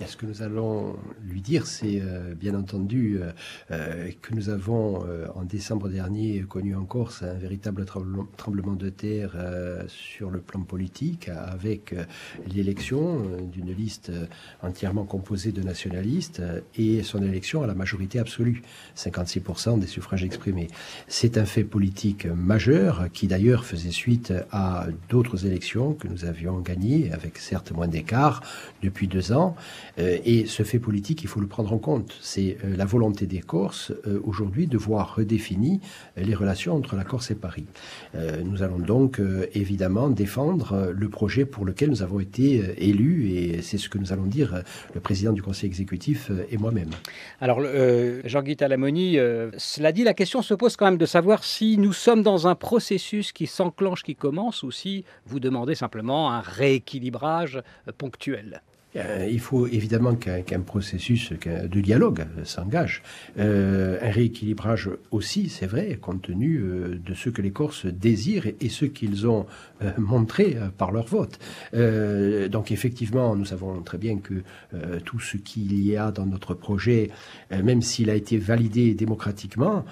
Et ce que nous allons lui dire, c'est bien entendu que nous avons en décembre dernier connu en Corse un véritable tremblement de terre sur le plan politique avec l'élection d'une liste entièrement composée de nationalistes et son élection à la majorité absolue, 56% des suffrages exprimés. C'est un fait politique majeur qui d'ailleurs faisait suite à d'autres élections que nous avions gagnées avec certes moins d'écart depuis 2 ans. Et ce fait politique, il faut le prendre en compte. C'est la volonté des Corses aujourd'hui de voir redéfinies les relations entre la Corse et Paris. Nous allons donc évidemment défendre le projet pour lequel nous avons été élus et c'est ce que nous allons dire le président du conseil exécutif et moi-même. Alors, Jean-Guy Talamoni, cela dit, la question se pose quand même de savoir si nous sommes dans un processus qui s'enclenche, qui commence, ou si vous demandez simplement un rééquilibrage ponctuel. Il faut évidemment qu'un processus de dialogue s'engage. Un rééquilibrage aussi, c'est vrai, compte tenu de ce que les Corses désirent et ce qu'ils ont montré par leur vote. Donc effectivement, nous savons très bien que tout ce qu'il y a dans notre projet, même s'il a été validé démocratiquement,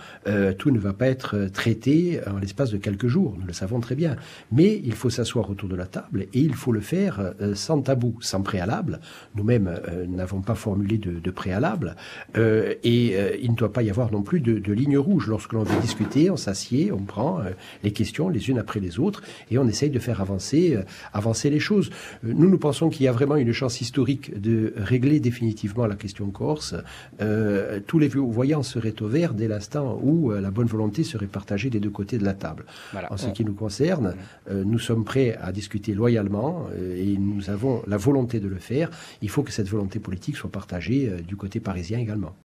tout ne va pas être traité en l'espace de quelques jours. Nous le savons très bien. Mais il faut s'asseoir autour de la table et il faut le faire sans tabou, sans préalable. Nous-mêmes n'avons pas formulé de préalable et il ne doit pas y avoir non plus de ligne rouge. Lorsque l'on veut discuter, on s'assied, on prend les questions les unes après les autres et on essaye de faire avancer les choses. Nous pensons qu'il y a vraiment une chance historique de régler définitivement la question corse. Tous les voyants seraient au vert dès l'instant où la bonne volonté serait partagée des deux côtés de la table. Voilà. En ce qui nous concerne, nous sommes prêts à discuter loyalement et nous avons la volonté de le faire. Il faut que cette volonté politique soit partagée du côté parisien également.